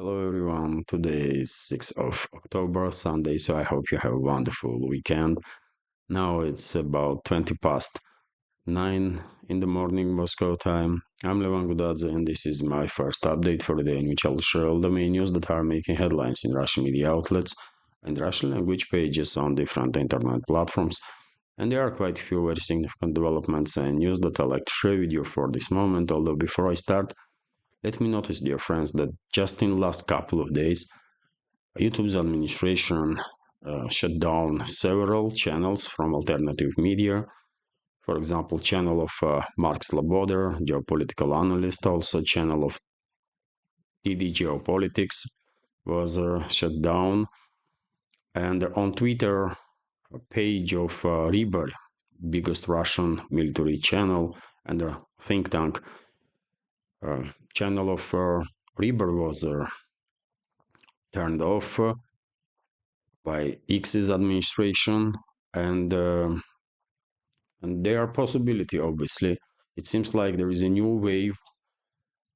Hello everyone, today is 6th of October, Sunday, so I hope you have a wonderful weekend. Now it's about 20 past 9 in the morning Moscow time. I'm Levan Gudadze and this is my first update for the day in which I'll share all the main news that are making headlines in Russian media outlets and Russian language pages on different internet platforms. And there are quite a few very significant developments and news that I'd like to share with you for this moment, although before I start, let me notice, dear friends, that just in the last couple of days, YouTube's administration shut down several channels from alternative media. For example, channel of Mark Sloboda, geopolitical analyst, also channel of TD Geopolitics was shut down. And on Twitter, a page of Riber, biggest Russian military channel and a think tank channel of Riber was turned off by X's administration, and there are possibility. Obviously, it seems like there is a new wave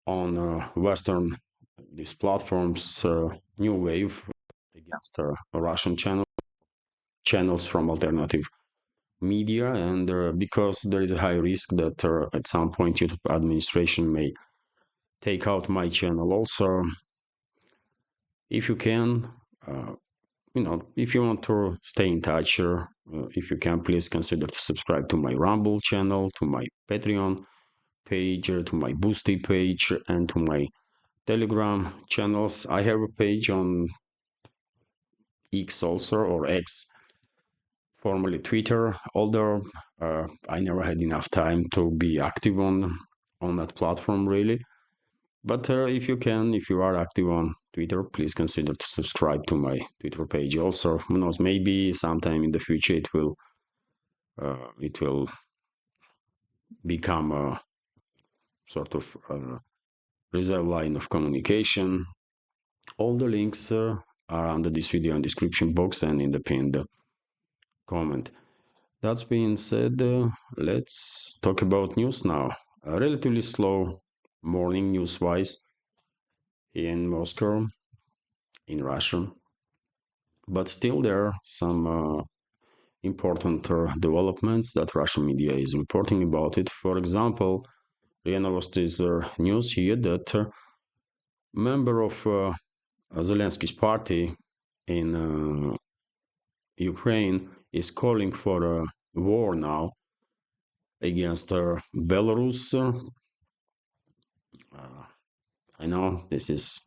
on Western these platforms, new wave against Russian channels from alternative media, and because there is a high risk that at some point YouTube administration may take out my channel. Also, if you can. If you want to stay in touch, if you can, please consider to subscribe to my Rumble channel, to my Patreon page, to my Boosty page, and to my Telegram channels. I have a page on X also, or X, formerly Twitter, although I never had enough time to be active on that platform really. But if you can, if you are active on Twitter, please consider to subscribe to my Twitter page. Also, who knows, maybe sometime in the future it will become a sort of reserve line of communication. All the links are under this video in description box and in the pinned comment. That being said, let's talk about news now. A relatively slow morning news-wise in Moscow, in Russia. But still, there are some important developments that Russian media is reporting about it. For example, RIA Novosti's news here that a member of Zelensky's party in Ukraine is calling for a war now against Belarus. I know this is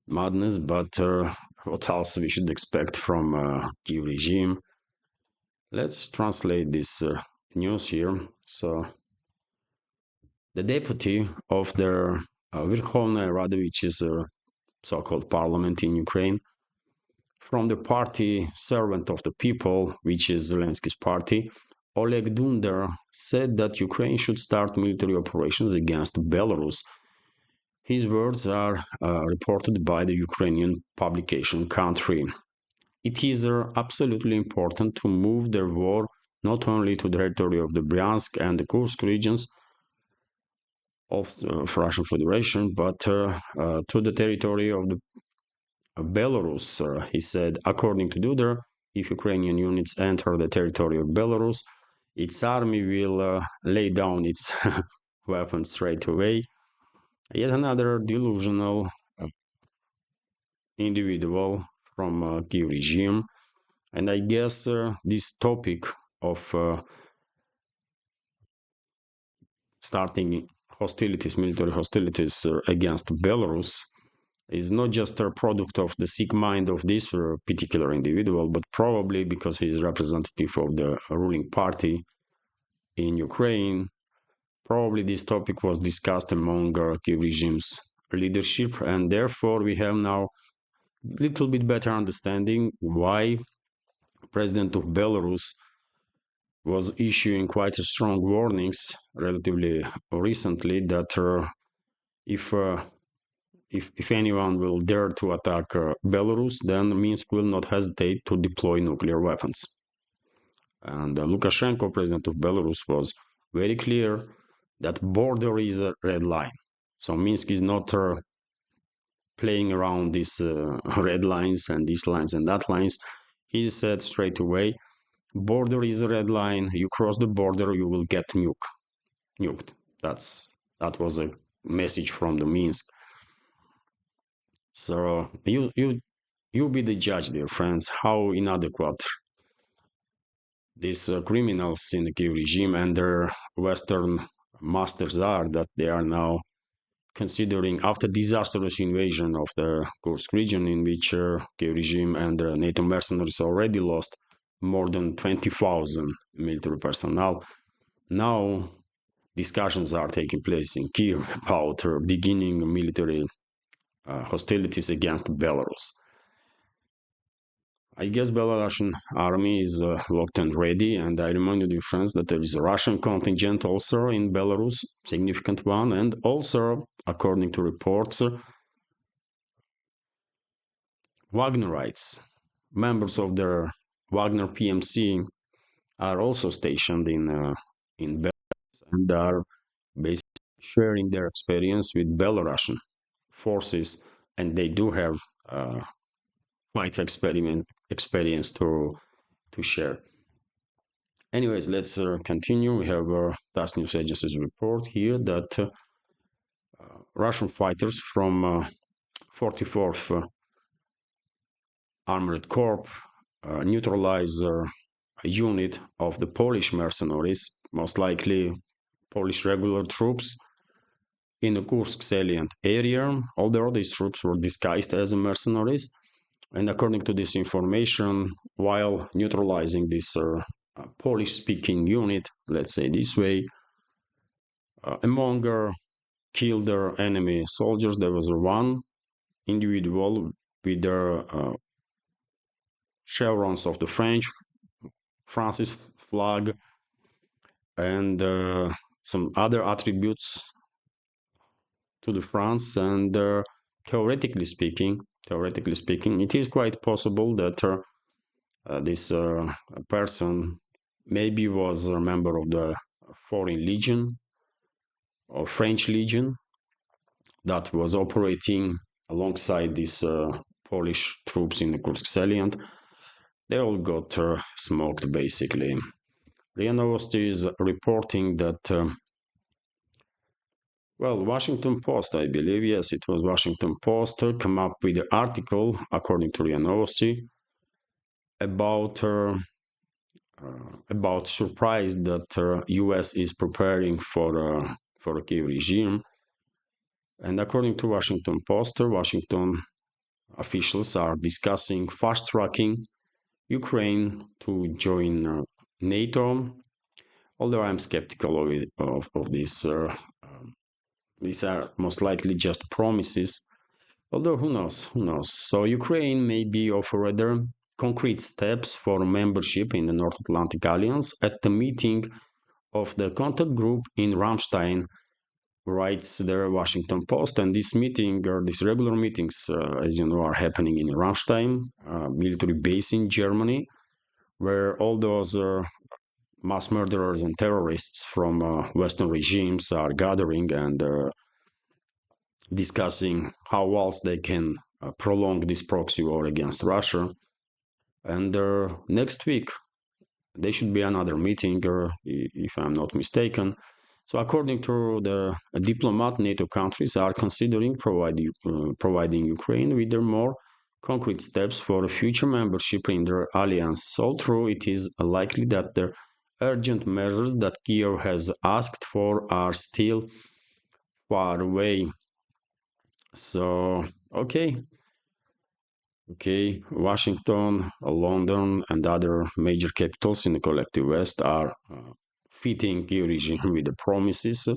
madness, but what else we should expect from Kiev regime? Let's translate this news here. So, the deputy of the Verkhovная Rada, which is a so-called parliament in Ukraine, from the party Servant of the People, which is Zelensky's party, Oleg Dunder said that Ukraine should start military operations against Belarus. His words are reported by the Ukrainian publication Country. It is absolutely important to move their war not only to the territory of the Bryansk and the Kursk regions of the Russian Federation, but to the territory of the Belarus. He said, according to Duder, if Ukrainian units enter the territory of Belarus, its army will lay down its weapons straight away. Yet another delusional individual from Kiev regime. And I guess this topic of starting hostilities, military hostilities against Belarus is not just a product of the sick mind of this particular individual, but probably because he is representative of the ruling party in Ukraine. Probably this topic was discussed among Kiev regime's leadership, and therefore we have now a little bit better understanding why President of Belarus was issuing quite strong warnings relatively recently that if anyone will dare to attack Belarus, then Minsk will not hesitate to deploy nuclear weapons. And Lukashenko, president of Belarus, was very clear that border is a red line. So Minsk is not playing around these red lines and these lines and that lines. He said straight away, border is a red line. You cross the border, you will get nuked. That was a message from the Minsk. So you be the judge, dear friends, how inadequate these criminals in the Kiev regime and their Western masters are, that they are now considering, after disastrous invasion of the Kursk region, in which Kiev regime and NATO mercenaries already lost more than 20,000 military personnel. Now discussions are taking place in Kiev about beginning military hostilities against Belarus. I guess Belarusian army is locked and ready, and I remind you, dear friends, that there is a Russian contingent also in Belarus, significant one, and also, according to reports, Wagnerites, members of the Wagner PMC, are also stationed in Belarus and are basically sharing their experience with Belarusian forces, and they do have quite experience to share. Anyways, let's continue. We have TASS News Agency's report here that Russian fighters from 44th Armored Corps neutralize a unit of the Polish mercenaries, most likely Polish regular troops, in the Kursk salient area, although these troops were disguised as mercenaries. And according to this information, while neutralizing this Polish-speaking unit, let's say this way, among killed enemy soldiers, there was one individual with the chevrons of the France's flag and some other attributes to the France. And theoretically speaking, it is quite possible that this person maybe was a member of the Foreign Legion or French Legion that was operating alongside these Polish troops in the Kursk salient. They all got smoked, basically. RIA Novosti is reporting that, well, Washington Post, I believe, yes, it was Washington Post, come up with an article, according to RIA Novosti, about surprise that U.S. is preparing for a Kiev regime. And according to Washington Post, Washington officials are discussing fast-tracking Ukraine to join NATO, although I'm skeptical of this. These are most likely just promises, although who knows. So Ukraine may be offered concrete steps for membership in the North Atlantic Alliance at the meeting of the contact group in Ramstein, writes the Washington Post. And this meeting, or these regular meetings, as you know, are happening in Ramstein, military base in Germany, where all those mass murderers and terrorists from Western regimes are gathering and discussing how else they can prolong this proxy war against Russia. And next week, there should be another meeting, if I'm not mistaken. So according to the diplomat, NATO countries are considering providing Ukraine with their more concrete steps for future membership in their alliance, although it is likely that the urgent measures that Kiev has asked for are still far away. So, okay, Washington, London, and other major capitals in the collective West are feeding Kiev regime with the promises,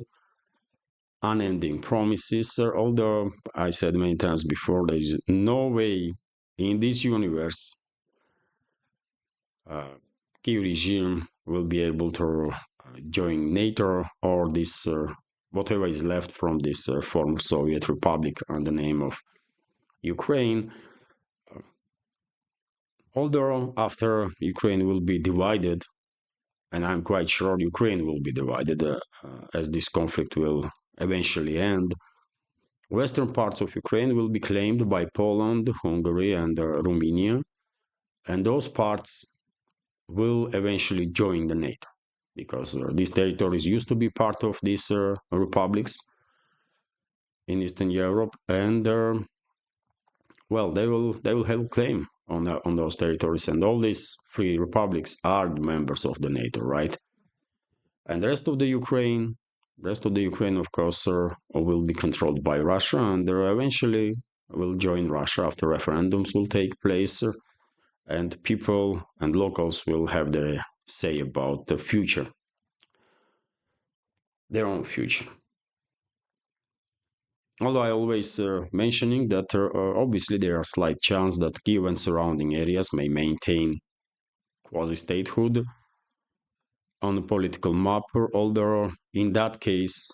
unending promises, although I said many times before, there is no way in this universe Kiev regime will be able to join NATO or this whatever is left from this former Soviet republic under the name of Ukraine. Although after Ukraine will be divided, and I'm quite sure Ukraine will be divided as this conflict will eventually end, Western parts of Ukraine will be claimed by Poland, Hungary, and Romania, and those parts will eventually join the NATO because these territories used to be part of these republics in Eastern Europe, and well, they will have a claim on those territories, and all these free republics are members of the NATO, right? And the rest of the Ukraine, of course, will be controlled by Russia, and eventually will join Russia after referendums will take place, and people and locals will have their say about the future, their own future. Although I always mentioning that obviously there are slight chance that Kiev and surrounding areas may maintain quasi-statehood on the political map, although in that case,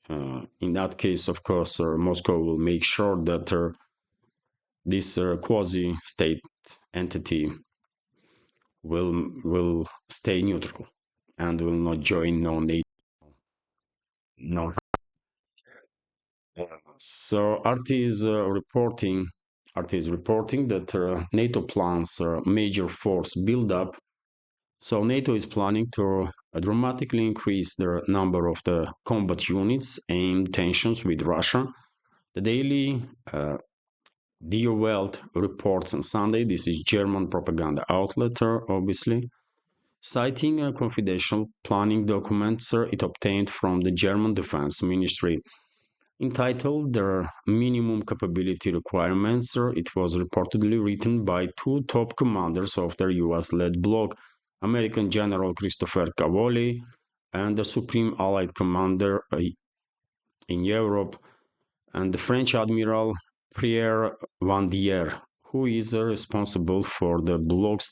of course, Moscow will make sure that this quasi-state entity will stay neutral and will not join no NATO. No. So RT is reporting that NATO plans a major force buildup. So NATO is planning to dramatically increase the number of the combat units aimed tensions with Russia. The daily Die Welt reports on Sunday, this is German propaganda outlet, obviously, citing confidential planning documents it obtained from the German Defense Ministry. Entitled Their Minimum Capability Requirements, it was reportedly written by two top commanders of their US-led bloc, American General Christopher Cavoli and the Supreme Allied Commander in Europe, and the French Admiral Pierre Vandière, who is responsible for the bloc's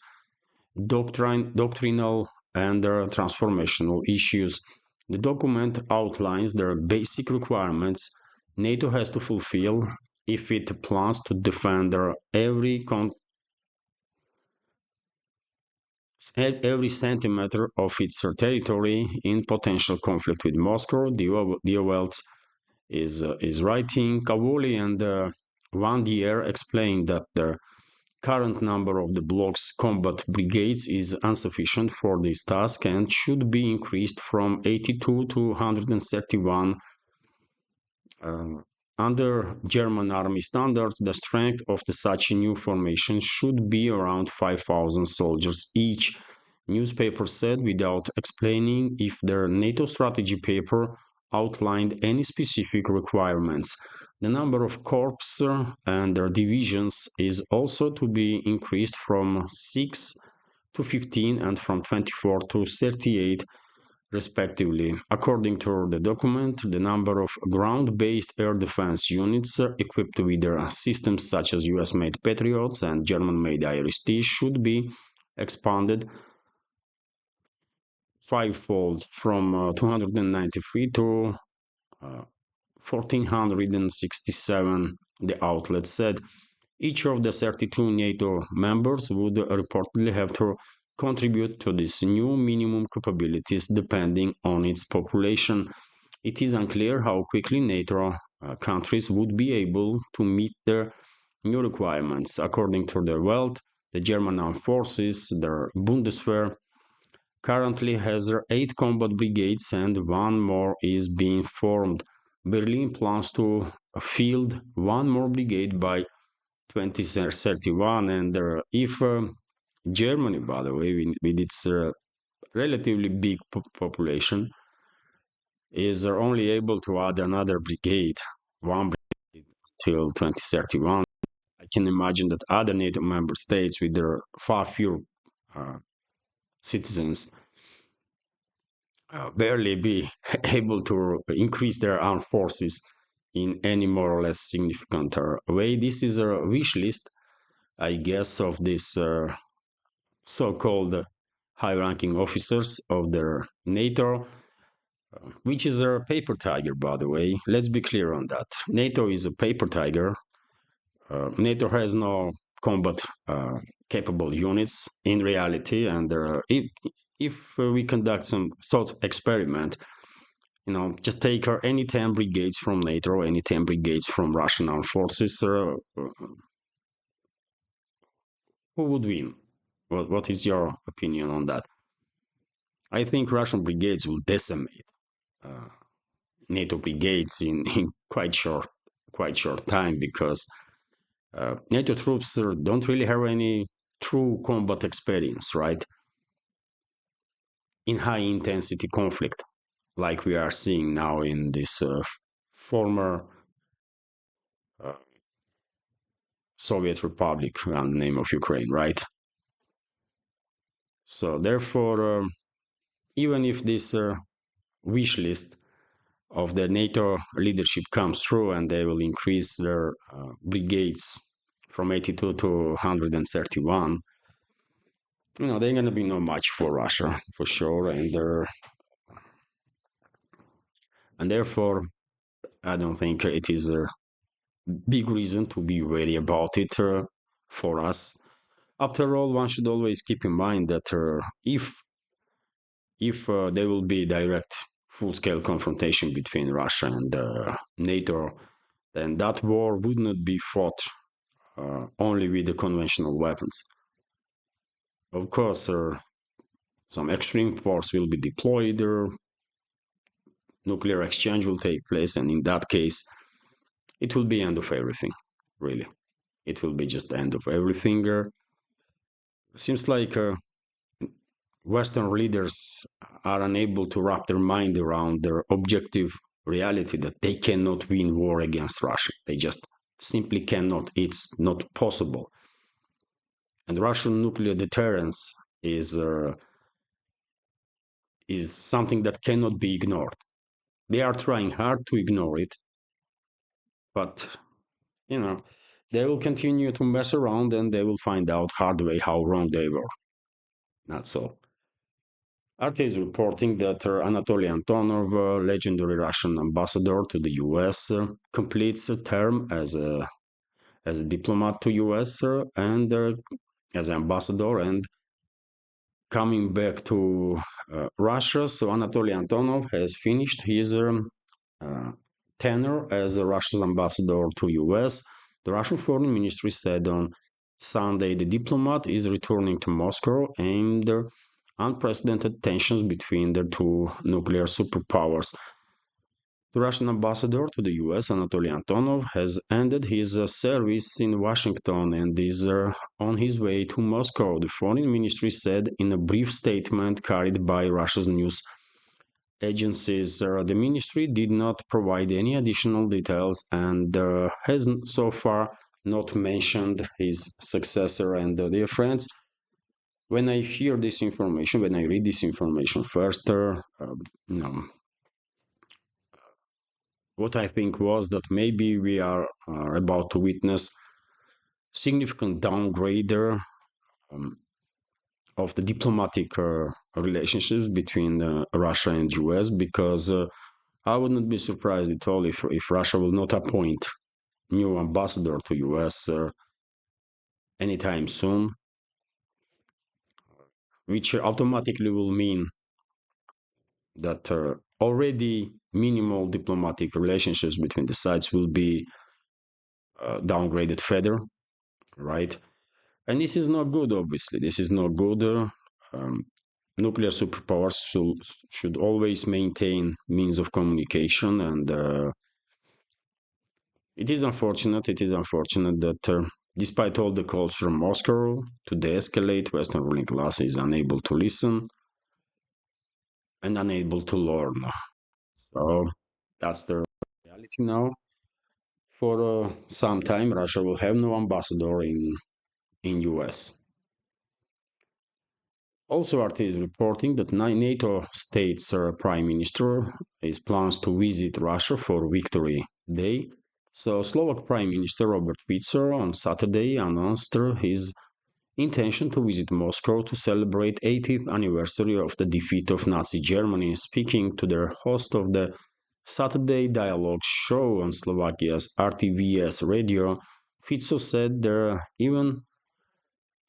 doctrinal and transformational issues. The document outlines their basic requirements NATO has to fulfill if it plans to defend every centimeter of its territory in potential conflict with Moscow. Die Welt is writing. Cavoli and Vandière explained that the current number of the bloc's combat brigades is insufficient for this task and should be increased from 82 to 131. Under German army standards, the strength of such a new formation should be around 5,000 soldiers each, newspaper said, without explaining if their NATO strategy paper outlined any specific requirements. The number of corps and their divisions is also to be increased from 6 to 15 and from 24 to 38 respectively. According to the document, the number of ground-based air defense units equipped with their systems such as US-made Patriots and German-made IRIS-T should be expanded fivefold from 293 to 1,467, the outlet said. Each of the 32 NATO members would reportedly have to contribute to these new minimum capabilities depending on its population. It is unclear how quickly NATO countries would be able to meet their new requirements. According to the Welt, the German armed forces, their Bundeswehr, currently has 8 combat brigades and one more is being formed. Berlin plans to field one more brigade by 2031, and if Germany, by the way, with its relatively big population, is only able to add another brigade, one brigade till 2031, I can imagine that other NATO member states with their far fewer citizens barely be able to increase their armed forces in any more or less significant way. This is a wish list, I guess, of this so-called high-ranking officers of the NATO, which is a paper tiger, by the way. Let's be clear on that. NATO is a paper tiger. NATO has no combat capable units in reality, and if we conduct some thought experiment, Just take any 10 brigades from NATO, any 10 brigades from Russian armed forces. Who would win? What is your opinion on that? I think Russian brigades will decimate uh, NATO brigades in quite short time because NATO troops don't really have any true combat experience, right? In high intensity conflict, like we are seeing now in this former uh, Soviet Republic and the name of Ukraine, right? So therefore, even if this wish list of the NATO leadership comes through and they will increase their brigades from 82 to 131, they're going to be no match for Russia for sure, and therefore I don't think it is a big reason to be wary about it for us. After all, one should always keep in mind that if there will be direct full-scale confrontation between Russia and NATO, then that war would not be fought only with the conventional weapons. Of course, some extreme force will be deployed, nuclear exchange will take place, and in that case, it will be end of everything, really. It will be just the end of everything. Seems like Western leaders are unable to wrap their mind around their objective reality that they cannot win war against Russia. They just simply cannot. It's not possible. And Russian nuclear deterrence is something that cannot be ignored. They are trying hard to ignore it, but they will continue to mess around and they will find out hard way how wrong they were. That's all. RT is reporting that Anatoly Antonov, legendary Russian ambassador to the US, completes a term as a diplomat to US and as ambassador and coming back to Russia. So Anatoly Antonov has finished his uh, tenure as Russia's ambassador to US. The Russian Foreign Ministry said on Sunday the diplomat is returning to Moscow aimed unprecedented tensions between the two nuclear superpowers. The Russian ambassador to the US, Anatoly Antonov, has ended his service in Washington and is on his way to Moscow, the foreign ministry said in a brief statement carried by Russia's news agencies. The ministry did not provide any additional details and has so far not mentioned his successor. And dear friends, when I hear this information, when I read this information first, what I think was that maybe we are about to witness significant downgrade of the diplomatic relationships between Russia and US, because I would not be surprised at all if Russia will not appoint new ambassador to US anytime soon, which automatically will mean that already minimal diplomatic relationships between the sides will be downgraded further, right? And this is not good, obviously. This is not good. Nuclear superpowers should always maintain means of communication, and it is unfortunate. It is unfortunate that despite all the calls from Moscow to de-escalate, Western ruling class is unable to listen and unable to learn. So that's the reality now. For some time, Russia will have no ambassador in US. Also, RT is reporting that NATO states prime minister is plans to visit Russia for Victory Day. So Slovak Prime Minister Robert Fico on Saturday announced his intention to visit Moscow to celebrate 80th anniversary of the defeat of Nazi Germany. Speaking to the host of the Saturday Dialogue show on Slovakia's RTVS radio, Fico said the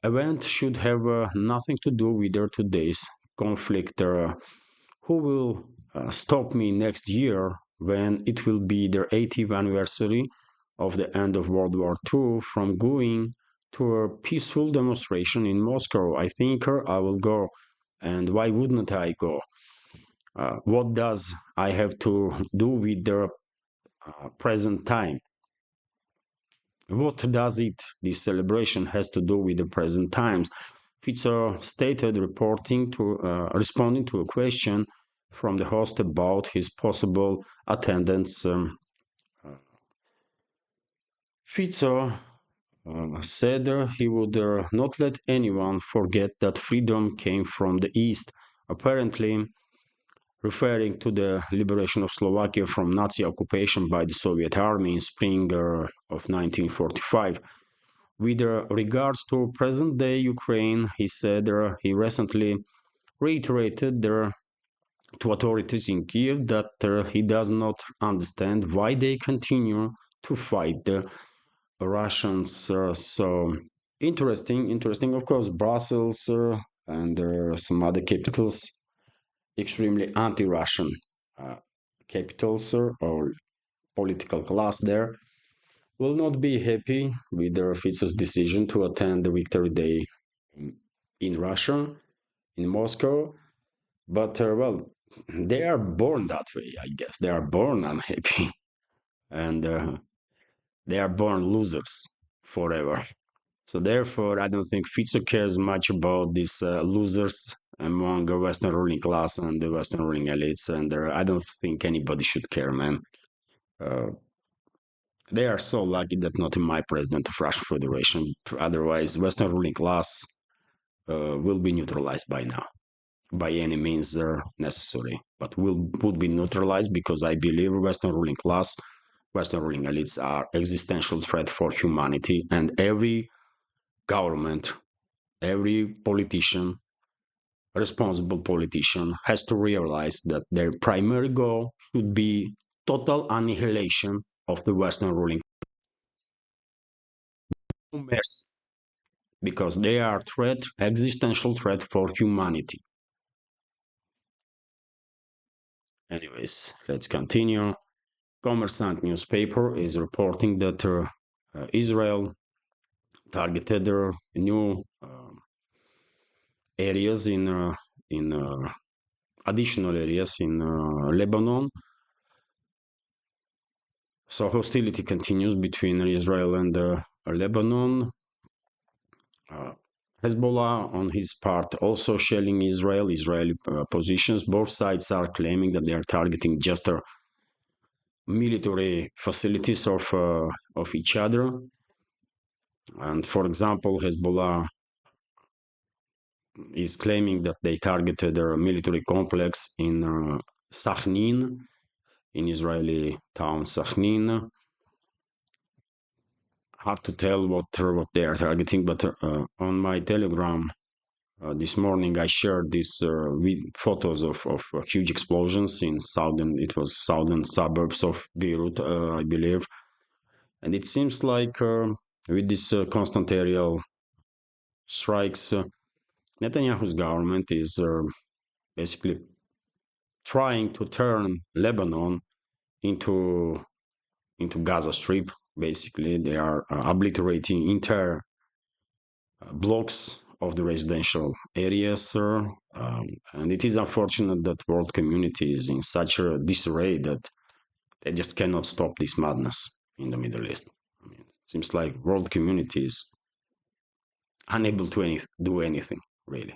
event should have nothing to do with today's conflict. Who will stop me next year when it will be the 80th anniversary of the end of World War II from going to a peaceful demonstration in Moscow. I think I will go. And why wouldn't I go? What does I have to do with the present time? What does this celebration has to do with the present times? Fico stated responding to a question from the host about his possible attendance. Fico said he would not let anyone forget that freedom came from the East, apparently referring to the liberation of Slovakia from Nazi occupation by the Soviet army in spring of 1945. With regards to present-day Ukraine, he said he recently reiterated to authorities in Kiev that he does not understand why they continue to fight the Russians. So interesting. Of course, Brussels and some other capitals, extremely anti-Russian capitals or political class there, will not be happy with Fico's decision to attend the Victory Day in Russia, in Moscow. But well, they are born that way, I guess. They are born unhappy, and they are born losers forever. So therefore, I don't think Fico cares much about these losers among the Western ruling class and the Western ruling elites, and I don't think anybody should care, man. Uh, they are so lucky that not my president of Russian Federation. Otherwise, Western ruling class will be neutralized by now, by any means necessary. But would be neutralized because I believe Western ruling class, Western ruling elites are existential threat for humanity, and every government, every politician, responsible politician has to realize that their primary goal should be total annihilation of the Western ruling mess, because they are threat, existential threat for humanity. Anyways, let's continue. Kommersant newspaper is reporting that Israel targeted new areas in additional areas in Lebanon. So hostility continues between Israel and Lebanon. Hezbollah, on his part, also shelling Israeli positions. Both sides are claiming that they are targeting just military facilities of each other. And for example, Hezbollah is claiming that they targeted a military complex in Sachnin, in Israeli town Sachnin. Hard to tell what they are targeting, but on my Telegram this morning I shared these photos of huge explosions in southern suburbs of Beirut, I believe, and it seems like with this constant aerial strikes, Netanyahu's government is basically trying to turn Lebanon into Gaza Strip. Basically, they are obliterating entire blocks of the residential areas, and it is unfortunate that world community is in such a disarray that they just cannot stop this madness in the Middle East. I mean, it seems like world community is unable to do anything really.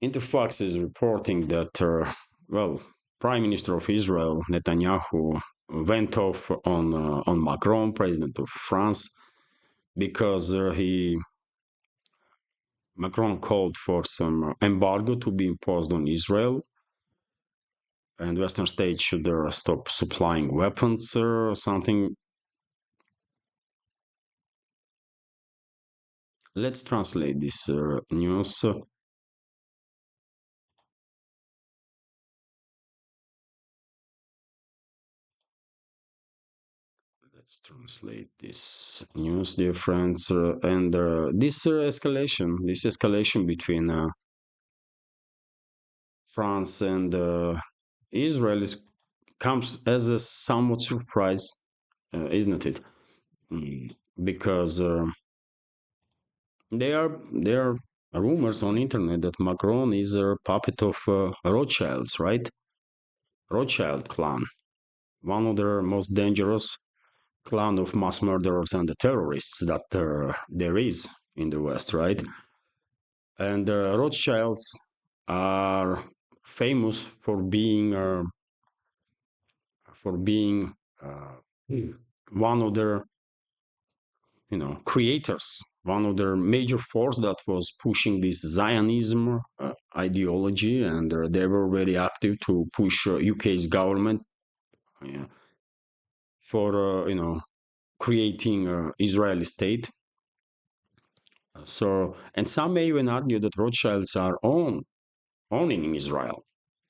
Interfax is reporting that, well, Prime Minister of Israel, Netanyahu, went off on Macron, President of France, because Macron called for some embargo to be imposed on Israel, and Western states should stop supplying weapons or something. Let's translate this news. Let's translate this news, dear friends, and this escalation between France and Israel comes as a somewhat surprise, isn't it? Because there are rumors on internet that Macron is a puppet of Rothschilds, right? Rothschild clan, one of the most dangerous clan of mass murderers and the terrorists that there is in the West, right? And Rothschilds are famous for being one of their creators, one of their major force that was pushing this Zionism ideology, and they were very active to push UK's government for creating an Israeli state. So, and some may even argue that Rothschilds are owning Israel.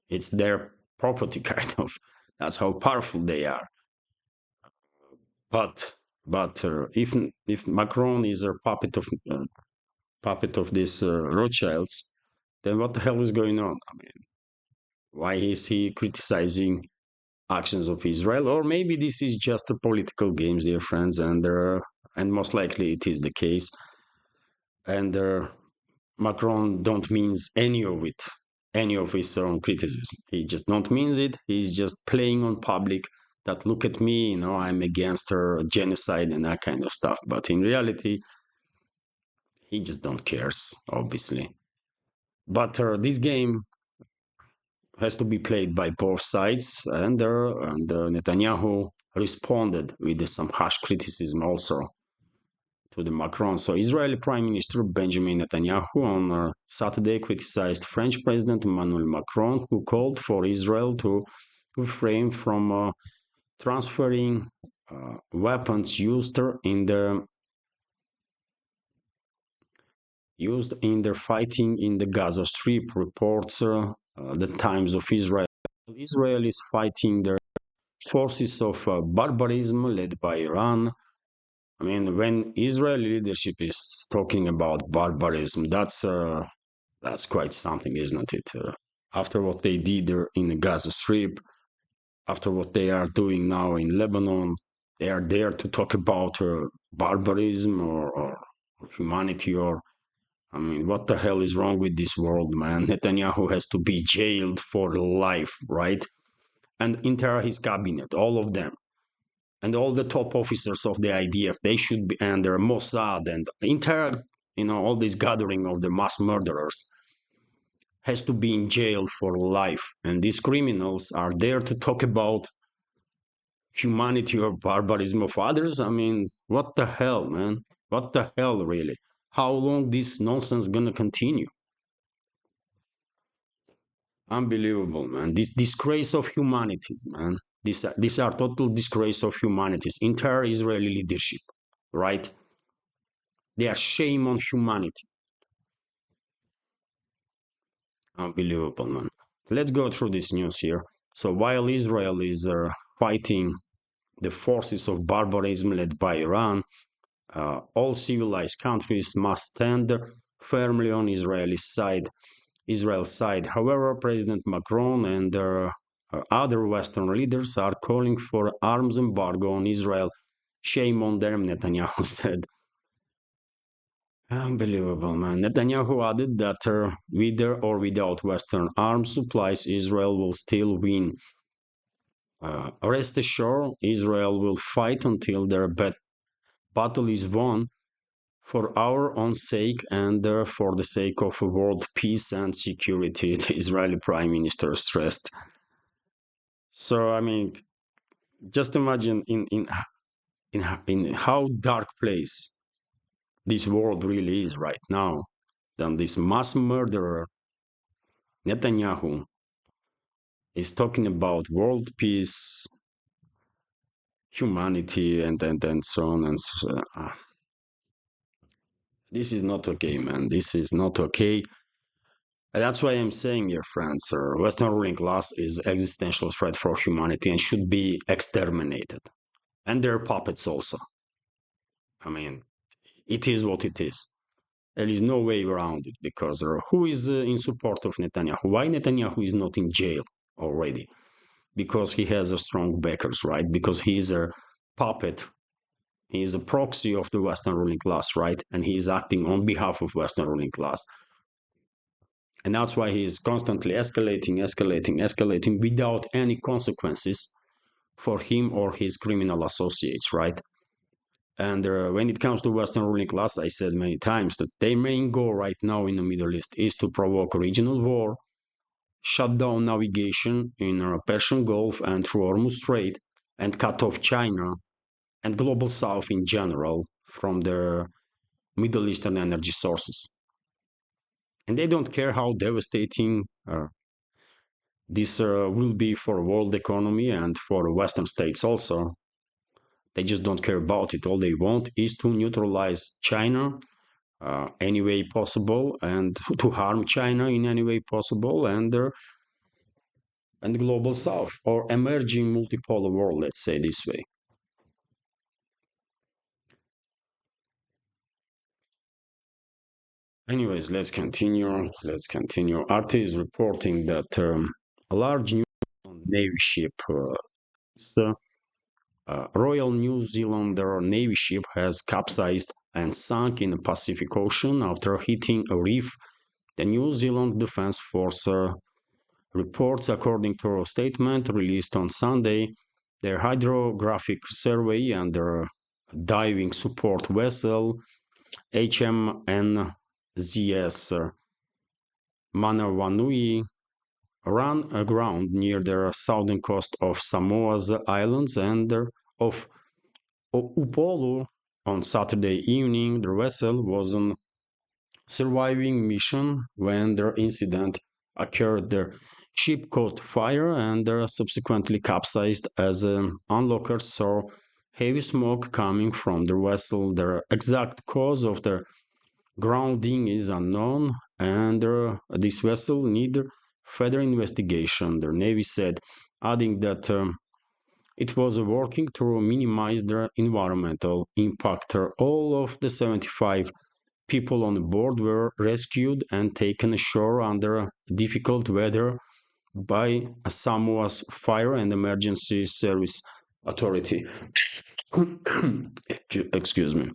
It's their property, kind of. That's how powerful they are. But if Macron is a puppet of these Rothschilds, then what the hell is going on? I mean, why is he criticizing actions of Israel? Or maybe this is just a political games, dear friends, and most likely it is the case. And Macron don't means any of it, any of his own criticism. He just don't means it. He's just playing on public that look at me, I'm against her genocide and that kind of stuff. But in reality, he just don't cares, obviously. But this game has to be played by both sides, and Netanyahu responded with some harsh criticism also to the Macron. So Israeli Prime Minister Benjamin Netanyahu on Saturday criticized French President Emmanuel Macron, who called for Israel to refrain from transferring weapons used in their fighting in the Gaza Strip, reports the Times of Israel. Israel is fighting the forces of barbarism led by Iran. I mean, when Israeli leadership is talking about barbarism, that's quite something, isn't it? After what they did in the Gaza Strip, after what they are doing now in Lebanon, they are there to talk about barbarism or humanity, or I mean, what the hell is wrong with this world, man? Netanyahu has to be jailed for life, right? And entire his cabinet, all of them, and all the top officers of the IDF, they should be under Mossad and entire, all this gathering of the mass murderers has to be in jail for life. And these criminals are there to talk about humanity or barbarism of others. I mean, what the hell, man? What the hell, really? How long this nonsense gonna continue? Unbelievable, man. This disgrace of humanity, man. These are total disgrace of humanity's entire Israeli leadership, right? They are shame on humanity. Unbelievable, man. Let's go through this news here. So while Israel is fighting the forces of barbarism led by Iran, all civilized countries must stand firmly on Israel's side. However, President Macron and other Western leaders are calling for arms embargo on Israel. Shame on them, Netanyahu said. Unbelievable, man. Netanyahu added that with or without Western arms supplies, Israel will still win. Rest assured, Israel will fight until their battle is won for our own sake and for the sake of world peace and security, the Israeli Prime Minister stressed. So, I mean, just imagine in how dark place this world really is right now. Then this mass murderer Netanyahu is talking about world peace, humanity, and so on and so on. This is not okay, man. This is not okay. And that's why I'm saying, dear friends, Western ruling class is existential threat for humanity and should be exterminated. And their puppets also. I mean, it is what it is. There is no way around it because who is in support of Netanyahu? Why Netanyahu is not in jail already? Because he has a strong backers, right? Because he is a puppet. He is a proxy of the Western ruling class, right? And he is acting on behalf of Western ruling class. And that's why he is constantly escalating without any consequences for him or his criminal associates, right? And when it comes to Western ruling class, I said many times that their main goal right now in the Middle East is to provoke a regional war, shut down navigation in the Persian Gulf and through Hormuz Strait, and cut off China and global South in general from their Middle Eastern energy sources. And they don't care how devastating this will be for world economy and for Western states also. They just don't care about it. All they want is to neutralize China any way possible and to harm China in any way possible and the global South or emerging multipolar world, let's say this way. Anyways, let's continue. RT is reporting that a large new Navy ship, Royal New Zealander Navy ship, has capsized and sunk in the Pacific Ocean after hitting a reef. The New Zealand Defence Force reports, according to a statement released on Sunday, their hydrographic survey and their diving support vessel HMNZS Manawanui ran aground near the southern coast of Samoa's islands and of Upolu on Saturday evening. The vessel was on surviving mission when the incident occurred. The ship caught fire and subsequently capsized as onlookers saw heavy smoke coming from the vessel. The exact cause of the grounding is unknown, and this vessel needs further investigation, the Navy said, adding that it was working to minimize the environmental impact. All of the 75 people on board were rescued and taken ashore under difficult weather by Samoa's Fire and Emergency Service Authority. Excuse me.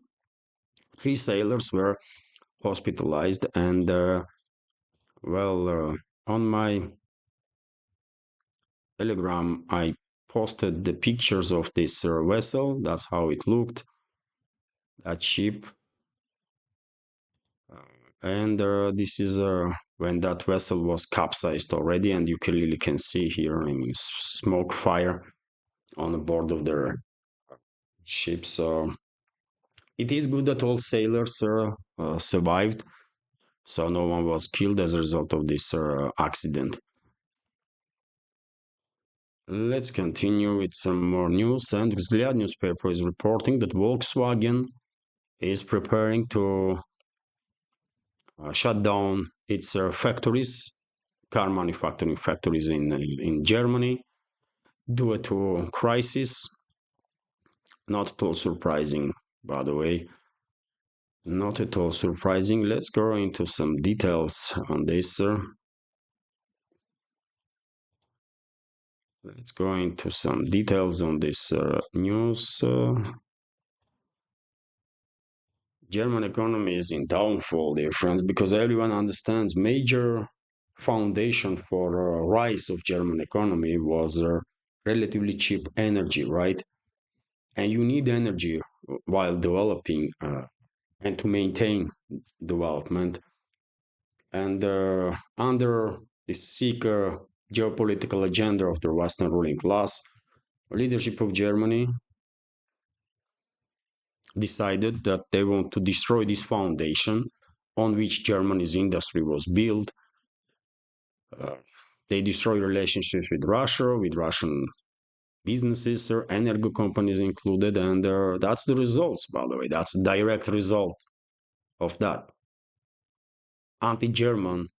3 sailors were hospitalized, and on my Telegram, I posted the pictures of this vessel. That's how it looked, that ship. And this is when that vessel was capsized already, and you clearly can see here, I mean, smoke fire on the board of the ship. So it is good that all sailors survived, so no one was killed as a result of this accident. Let's continue with some more news. And Vzgliad newspaper is reporting that Volkswagen is preparing to shut down its factories, car manufacturing factories in Germany due to crisis. Not at all surprising, by the way. Not at all surprising. Let's go into some details on this. Let's go into some details on this news. German economy is in downfall, dear friends, because everyone understands major foundation for rise of German economy was relatively cheap energy, right? And you need energy while developing and to maintain development. And under the seeker geopolitical agenda of the Western ruling class, leadership of Germany decided that they want to destroy this foundation on which Germany's industry was built. They destroy relationships with Russia, with Russian businesses, energy companies included, and that's the results, by the way. That's a direct result of that. Anti-German,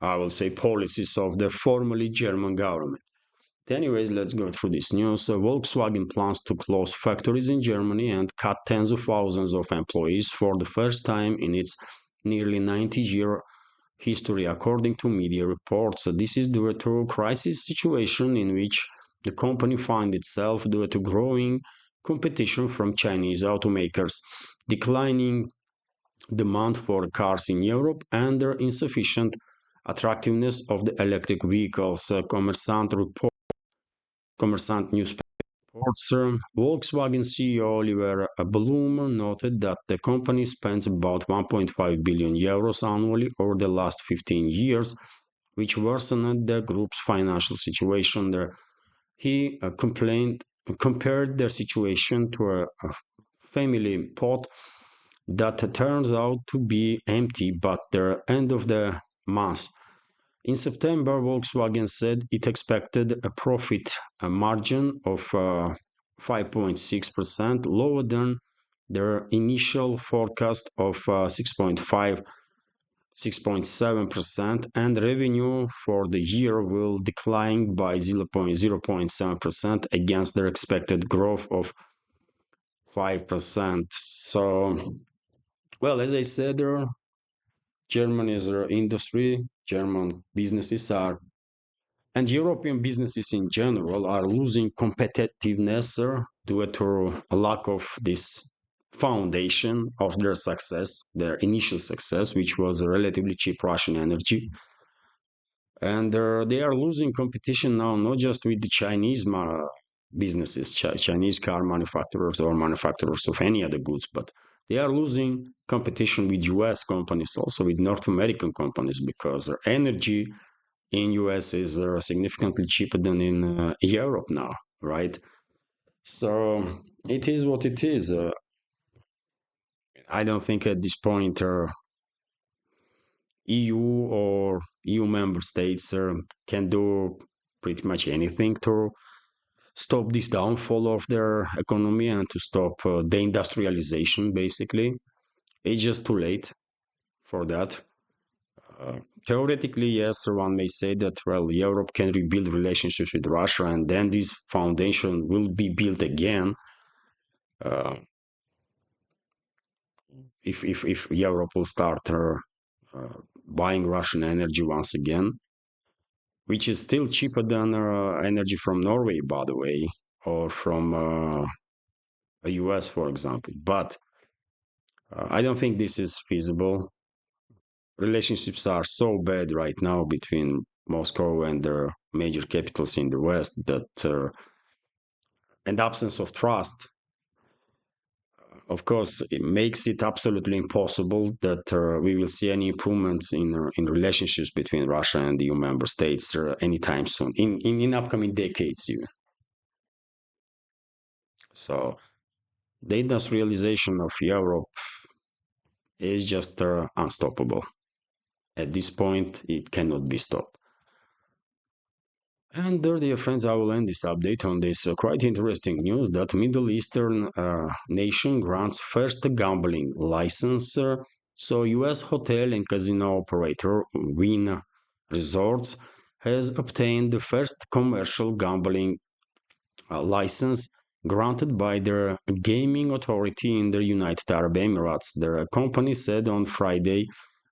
I will say, policies of the formerly German government. Anyways, let's go through this news. Volkswagen plans to close factories in Germany and cut tens of thousands of employees for the first time in its nearly 90-year history, according to media reports. This is due to a crisis situation in which the company finds itself due to growing competition from Chinese automakers, declining demand for cars in Europe, and the insufficient attractiveness of the electric vehicles. Commerçant newspaper reports Volkswagen CEO Oliver Bloom noted that the company spends about 1.5 billion euros annually over the last 15 years, which worsened the group's financial situation. He compared their situation to a family pot that turns out to be empty by the end of the month. In September, Volkswagen said it expected a profit margin of 5.6%, lower than their initial forecast of 6.7%, and revenue for the year will decline by 0.7% against their expected growth of 5%. So, well, as I said, Germany's industry, German businesses are, and European businesses in general are losing competitiveness due to a lack of this foundation of their success, their initial success, which was a relatively cheap Russian energy. And they are losing competition now, not just with the Chinese businesses, Chinese car manufacturers or manufacturers of any other goods, but they are losing competition with US companies, also with North American companies, because their energy in US is significantly cheaper than in Europe now, right? So it is what it is. I don't think at this point EU or EU member states can do pretty much anything to stop this downfall of their economy and to stop the industrialization, basically. It's just too late for that. Theoretically, yes, one may say that, well, Europe can rebuild relationships with Russia and then this foundation will be built again. If Europe will start buying Russian energy once again, which is still cheaper than energy from Norway, by the way, or from the US, for example. But I don't think this is feasible. Relationships are so bad right now between Moscow and their major capitals in the West that, and absence of trust, of course, it makes it absolutely impossible that we will see any improvements in relationships between Russia and the EU member states anytime soon, in upcoming decades even. So the industrialization of Europe is just unstoppable. At this point, it cannot be stopped. And dear friends, I will end this update on this quite interesting news that Middle Eastern nation grants first gambling license. So US hotel and casino operator Wynn Resorts has obtained the first commercial gambling license granted by the gaming authority in the United Arab Emirates. The company said on Friday,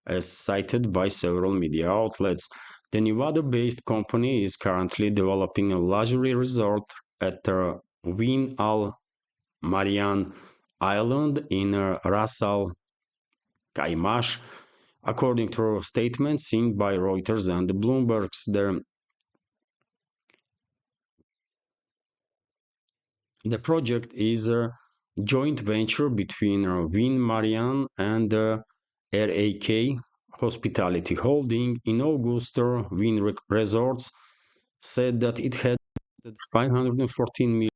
as cited by several media outlets. The Nevada-based company is currently developing a luxury resort at Win Al Marian Island in Ras Al Khaimah, according to statements seen by Reuters and Bloomberg's. The project is a joint venture between Win Marian and RAK Hospitality Holding. In August, Wynn Resorts said that it had $514 million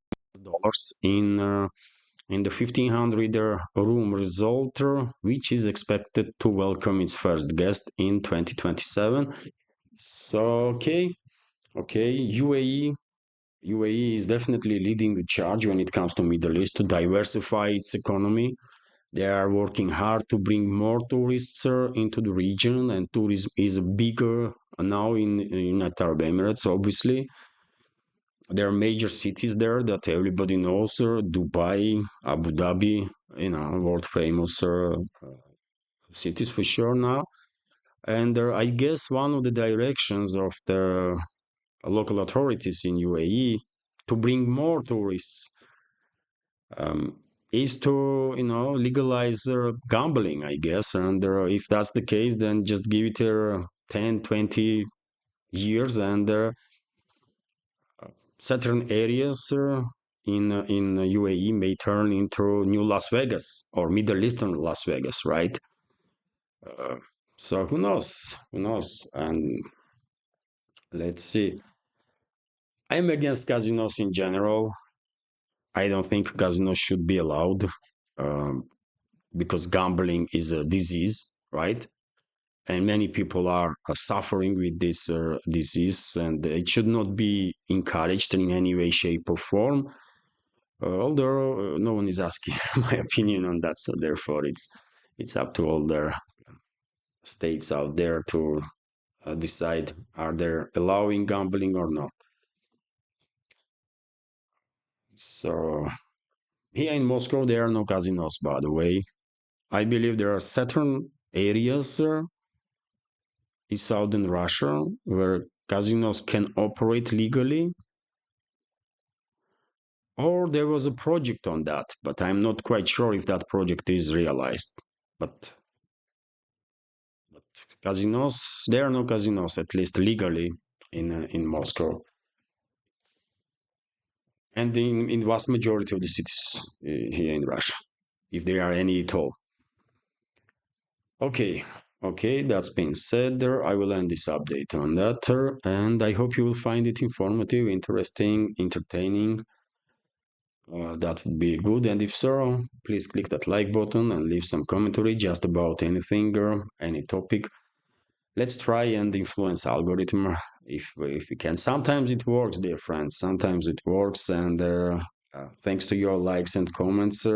in the 1,500 room resort, which is expected to welcome its first guest in 2027. So, UAE is definitely leading the charge when it comes to Middle East to diversify its economy. They are working hard to bring more tourists into the region, and tourism is bigger now in United Arab Emirates, obviously. There are major cities there that everybody knows, Dubai, Abu Dhabi, world famous cities for sure now. And I guess one of the directions of the local authorities in UAE to bring more tourists um, is to, legalize gambling, I guess. And if that's the case, then just give it 10, 20 years, and certain areas in UAE may turn into new Las Vegas or Middle Eastern Las Vegas, right? Uh, so who knows? Who knows? And let's see. I'm against casinos in general. I don't think casinos should be allowed um, because gambling is a disease, right? And many people are suffering with this disease, and it should not be encouraged in any way, shape, or form. Although no one is asking my opinion on that, so therefore it's up to all the states out there to decide are they allowing gambling or not. So here in Moscow, there are no casinos, by the way. I believe there are certain areas in southern Russia where casinos can operate legally, or there was a project on that, but I'm not quite sure if that project is realized. But casinos, there are no casinos, at least legally, in Moscow, and in vast majority of the cities here in Russia, if there are any at all. Okay, okay. That's being said, there I will end this update on that, and I hope you will find it informative, interesting, entertaining. That would be good. And if so, please click that like button and leave some commentary just about anything or any topic. Let's try and influence algorithm if we can. Sometimes it works, dear friends. Sometimes it works, and thanks to your likes and comments,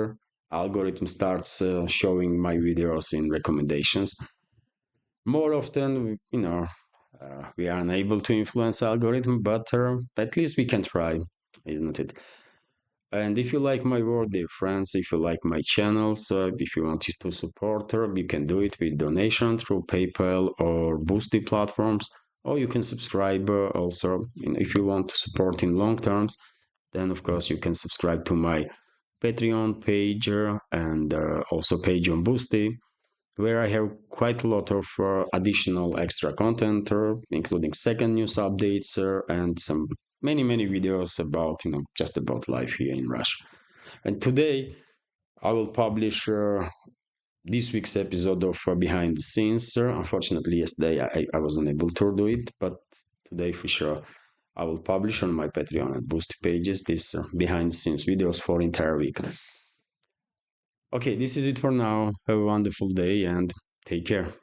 algorithm starts showing my videos in recommendations. More often, we are unable to influence algorithm, but at least we can try, isn't it? And if you like my work, dear friends, if you like my channels, if you want to support her, you can do it with donation through PayPal or Boosty platforms, or you can subscribe also. If you want to support in long terms, then of course you can subscribe to my Patreon page and also page on Boosty, where I have quite a lot of additional extra content, including second news updates and some many videos about just about life here in Russia. And today I will publish this week's episode of Behind the Scenes. Unfortunately, yesterday I wasn't able to do it, but today for sure I will publish on my Patreon and Boost pages this behind the scenes videos for entire week. Okay, this is it for now. Have a wonderful day and take care.